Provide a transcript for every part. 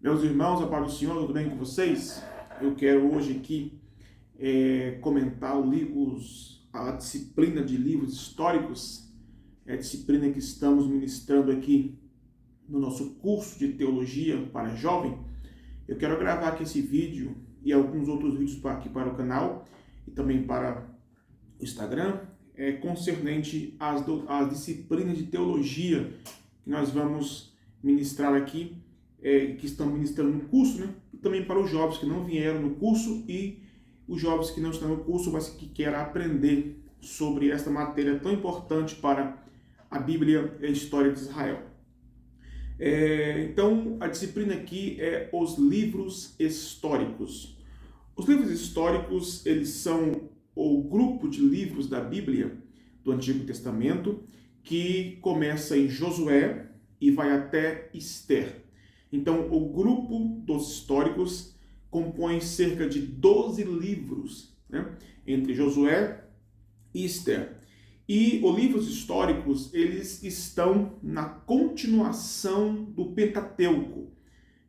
Meus irmãos, a paz do Senhor, tudo bem com vocês? Eu quero hoje aqui comentar a disciplina de livros históricos, a disciplina que estamos ministrando aqui no nosso curso de teologia para jovem. Eu quero gravar aqui esse vídeo e alguns outros vídeos aqui para o canal e também para o Instagram, concernente às disciplinas de teologia que nós vamos ministrar aqui, que estão ministrando no curso, né? E também para os jovens que não vieram no curso e os jovens que não estão no curso, mas que querem aprender sobre esta matéria tão importante para a Bíblia e a história de Israel. Então, a disciplina aqui é os livros históricos. Os livros históricos, eles são o grupo de livros da Bíblia do Antigo Testamento que começa em Josué e vai até Esther. Então, o grupo dos históricos compõe cerca de 12 livros, né, entre Josué e Esther. E os livros históricos, eles estão na continuação do Pentateuco.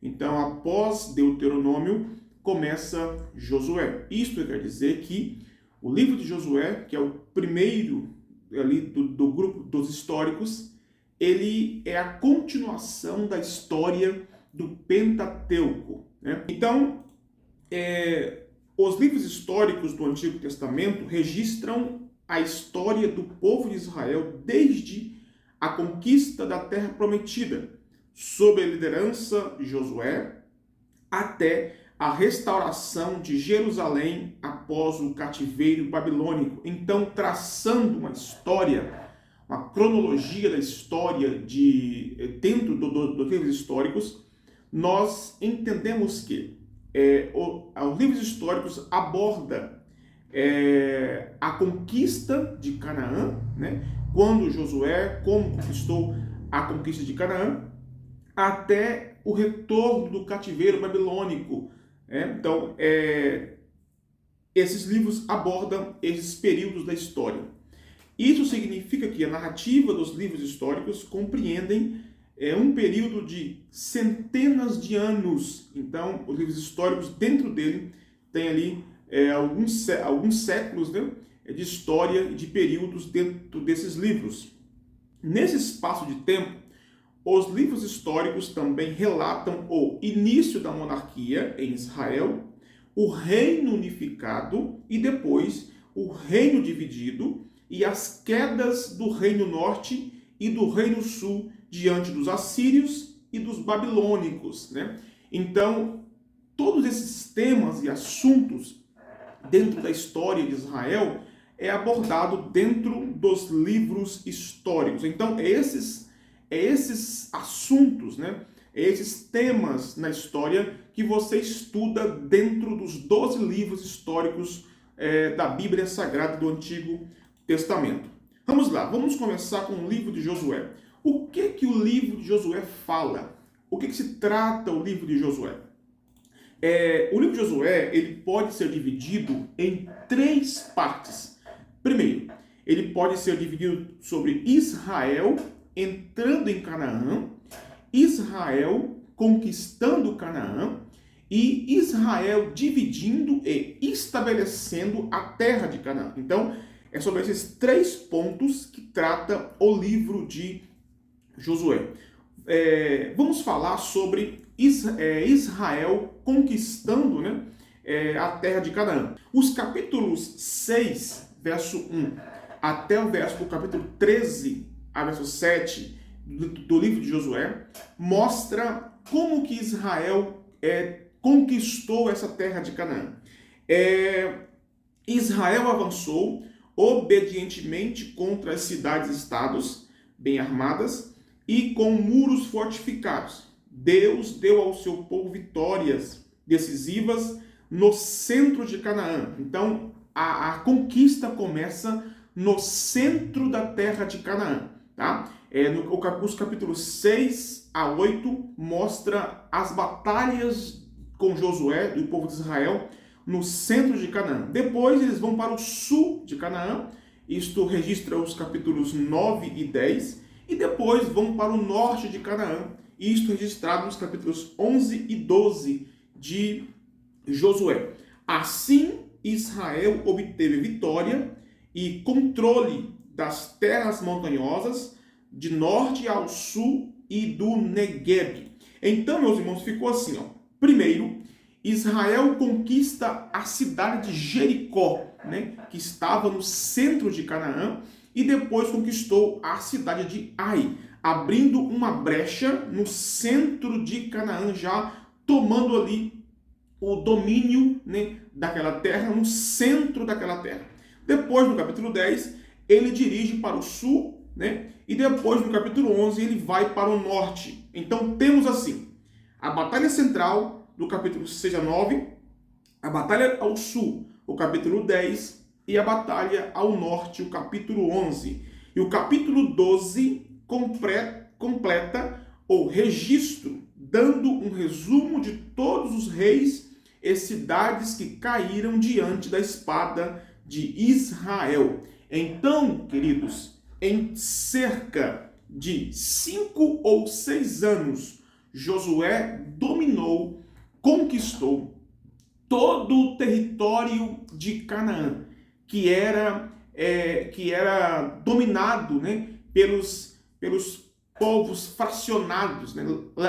Então, após Deuteronômio, começa Josué. Isto quer dizer que o livro de Josué, que é o primeiro ali do grupo dos históricos, ele é a continuação da história do Pentateuco, né? Então, os livros históricos do Antigo Testamento registram a história do povo de Israel desde a conquista da Terra Prometida, sob a liderança de Josué, até a restauração de Jerusalém após o cativeiro babilônico. Então, traçando uma história, uma cronologia da história dentro dos livros históricos, nós entendemos que os livros históricos abordam a conquista de Canaã, né? Quando Josué, como conquistou a conquista de Canaã, até o retorno do cativeiro babilônico. Então, esses livros abordam esses períodos da história. Isso significa que a narrativa dos livros históricos compreendem um período de centenas de anos. Então, os livros históricos, dentro dele, tem ali alguns séculos, né, de história e de períodos dentro desses livros. Nesse espaço de tempo, os livros históricos também relatam o início da monarquia em Israel, o reino unificado e depois o reino dividido e as quedas do reino norte e do reino sul diante dos assírios e dos babilônicos, né? Então, todos esses temas e assuntos dentro da história de Israel é abordado dentro dos livros históricos. Então, esses assuntos, né? Esses temas na história que você estuda dentro dos 12 livros históricos da Bíblia Sagrada do Antigo Testamento. Vamos lá, vamos começar com o livro de Josué. O que o livro de Josué fala? O que se trata o livro de Josué? O livro de Josué, ele pode ser dividido em 3 partes. Primeiro, ele pode ser dividido sobre Israel entrando em Canaã, Israel conquistando Canaã e Israel dividindo e estabelecendo a terra de Canaã. Então, é sobre esses 3 pontos que trata o livro de Josué. Vamos falar sobre Israel conquistando, né, a terra de Canaã. Os capítulos 6, verso 1, até o capítulo 13, a verso 7 do livro de Josué, mostra como que Israel conquistou essa terra de Canaã. Israel avançou obedientemente contra as cidades-estados bem armadas e com muros fortificados. Deus deu ao seu povo vitórias decisivas no centro de Canaã. Então, a conquista começa no centro da terra de Canaã, tá? Os capítulos 6 a 8 mostra as batalhas com Josué e o povo de Israel no centro de Canaã. Depois eles vão para o sul de Canaã, isto registra os capítulos 9 e 10, e depois vão para o norte de Canaã, isto registrado nos capítulos 11 e 12 de Josué. Assim, Israel obteve vitória e controle das terras montanhosas de norte ao sul e do Negueb. Então, meus irmãos, ficou assim, ó. Primeiro, Israel conquista a cidade de Jericó, né, que estava no centro de Canaã, e depois conquistou a cidade de Ai, abrindo uma brecha no centro de Canaã, já tomando ali o domínio, né, daquela terra, no centro daquela terra. Depois, no capítulo 10, ele dirige para o sul, né, e depois, no capítulo 11, ele vai para o norte. Então, temos assim, a batalha central do capítulo 6 a 9, a batalha ao sul, o capítulo 10, e a batalha ao norte, o capítulo 11. E o capítulo 12 completa o registro, dando um resumo de todos os reis e cidades que caíram diante da espada de Israel. Então, queridos, em cerca de 5 ou 6 anos, Josué dominou, conquistou todo o território de Canaã, que era dominado, né, pelos povos fracionados, né?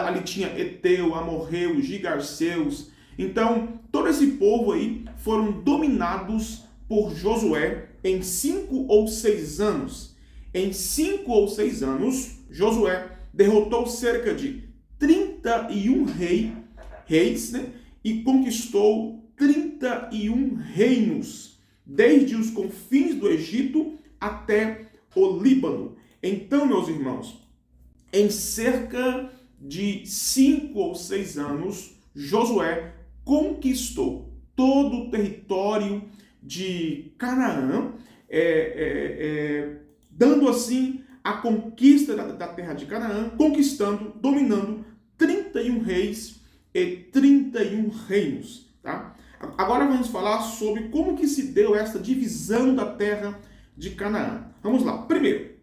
Ali tinha Eteu, Amorreu, Gigarseus. Então, todo esse povo aí foram dominados por Josué em 5 ou 6 anos. Em 5 ou 6 anos, Josué derrotou cerca de 31 reis, né? E conquistou 31 reinos, desde os confins do Egito até o Líbano. Então, meus irmãos, em cerca de 5 ou 6 anos, Josué conquistou todo o território de Canaã, dando assim a conquista da terra de Canaã, conquistando, dominando 31 reis e 31 reinos. Tá? Agora vamos falar sobre como que se deu essa divisão da terra de Canaã. Vamos lá. Primeiro,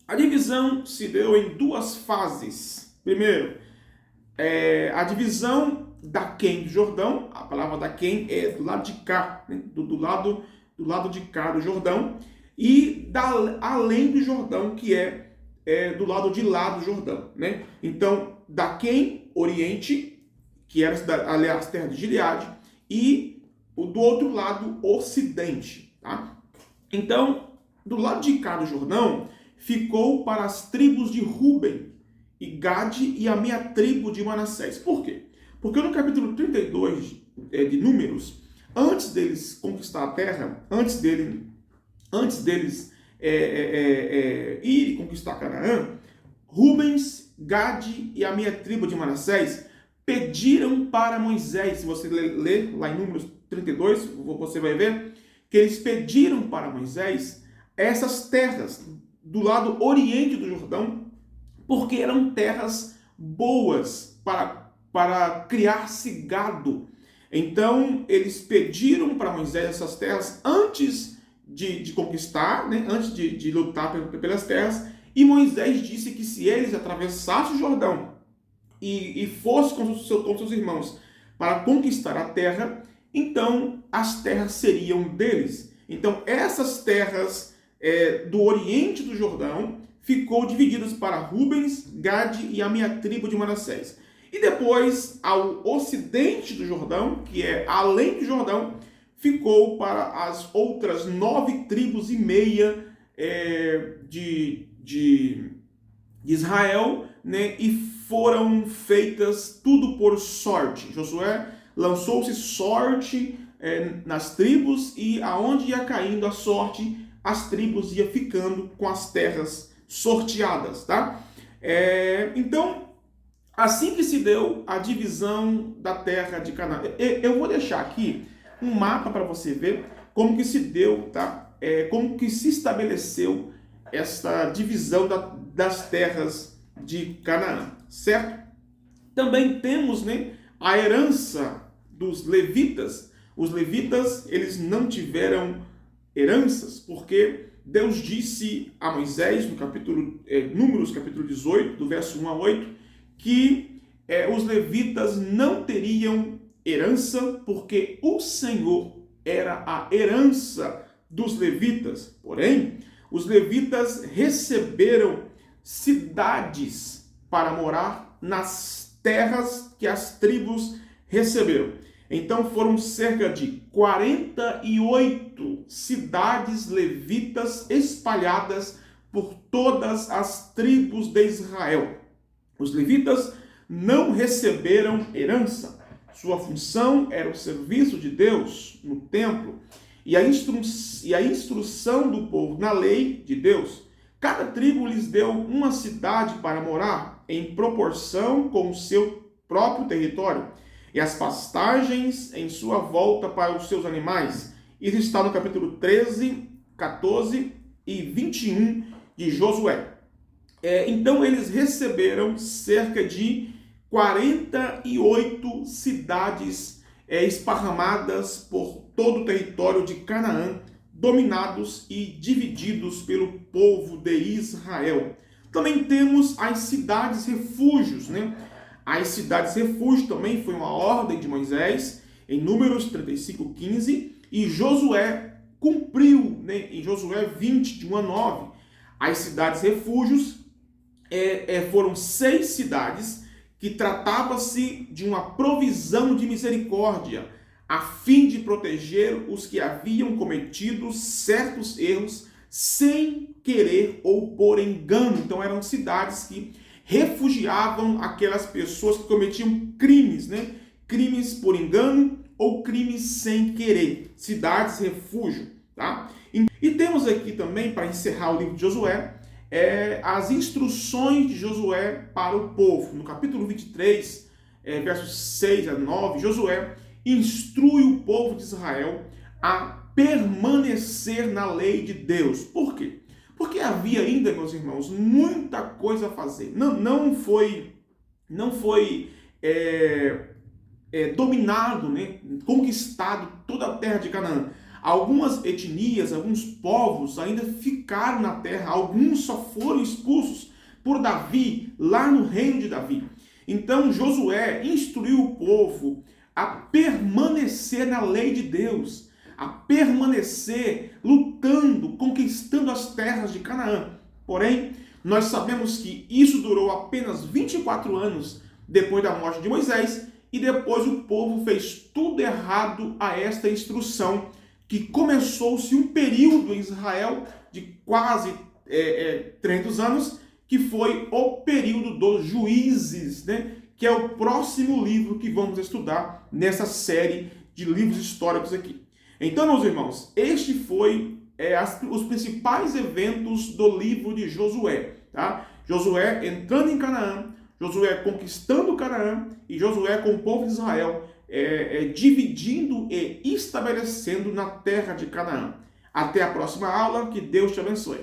a divisão se deu em 2 fases. Primeiro, a divisão daquém do Jordão. A palavra daquém é do lado de cá, né? do lado de cá do Jordão. E além do Jordão, que é do lado de lá do Jordão. Né? Então, daquém, oriente, que era ali as terras de Gileade, e do outro lado, ocidente. Tá? Então, do lado de cá do Jordão, ficou para as tribos de Ruben e Gade e a meia tribo de Manassés. Por quê? Porque no capítulo 32 de Números, antes deles conquistar a terra, antes deles irem conquistar Canaã, Rubens, Gade e a meia tribo de Manassés pediram para Moisés. Se você ler lá em Números 32, você vai ver que eles pediram para Moisés essas terras do lado oriente do Jordão, porque eram terras boas para criar-se gado. Então, eles pediram para Moisés essas terras antes de conquistar, né? Antes de lutar pelas terras, e Moisés disse que se eles atravessassem o Jordão e fossem com seus irmãos para conquistar a terra, então as terras seriam deles. Então, essas terras do oriente do Jordão ficou divididas para Rubens, Gade e a meia tribo de Manassés. E depois, ao ocidente do Jordão, que é além do Jordão, ficou para as outras 9 tribos e meia de Israel, né? E foram feitas tudo por sorte. Josué lançou-se sorte nas tribos, e aonde ia caindo a sorte, as tribos iam ficando com as terras sorteadas, tá? Então, assim que se deu a divisão da terra de Canaã. Eu vou deixar aqui um mapa para você ver como que se deu, tá? Como que se estabeleceu essa divisão das terras de Canaã, certo? Também temos, né, a herança dos levitas. Os levitas, eles não tiveram heranças, porque Deus disse a Moisés, no capítulo Números, capítulo 18, do verso 1 a 8, que os levitas não teriam herança, porque o Senhor era a herança dos levitas. Porém, os levitas receberam cidades para morar nas terras que as tribos receberam. Então foram cerca de 48 cidades levitas espalhadas por todas as tribos de Israel. Os levitas não receberam herança. Sua função era o serviço de Deus no templo e a instrução do povo na lei de Deus. Cada tribo lhes deu uma cidade para morar, em proporção com o seu próprio território, e as pastagens em sua volta para os seus animais. Isso está no capítulo 13, 14 e 21 de Josué. Então eles receberam cerca de 48 cidades esparramadas por todo o território de Canaã, dominados e divididos pelo povo de Israel. Também temos as cidades refúgios, né? As cidades refúgio também foi uma ordem de Moisés, em Números 35, 15, e Josué cumpriu, né? Em Josué 20, de 1 a 9. As cidades refúgios foram 6 cidades que tratava-se de uma provisão de misericórdia, a fim de proteger os que haviam cometido certos erros sem querer ou por engano. Então eram cidades que refugiavam aquelas pessoas que cometiam crimes, né? Crimes por engano ou crimes sem querer. Cidades refúgio, tá? E temos aqui também, para encerrar o livro de Josué, as instruções de Josué para o povo. No capítulo 23, versos 6 a 9, Josué instrui o povo de Israel a permanecer na lei de Deus. Por quê? Porque havia ainda, meus irmãos, muita coisa a fazer. Não foi dominado, né, conquistado toda a terra de Canaã. Algumas etnias, alguns povos ainda ficaram na terra, alguns só foram expulsos por Davi, lá no reino de Davi. Então Josué instruiu o povo a permanecer na lei de Deus, a permanecer lutando, conquistando as terras de Canaã. Porém, nós sabemos que isso durou apenas 24 anos depois da morte de Moisés, e depois o povo fez tudo errado a esta instrução, que começou-se um período em Israel de quase 300 anos, que foi o período dos juízes, né? Que é o próximo livro que vamos estudar nessa série de livros históricos aqui. Então, meus irmãos, este foi os principais eventos do livro de Josué, tá? Josué entrando em Canaã, Josué conquistando Canaã e Josué com o povo de Israel dividindo e estabelecendo na terra de Canaã. Até a próxima aula, que Deus te abençoe.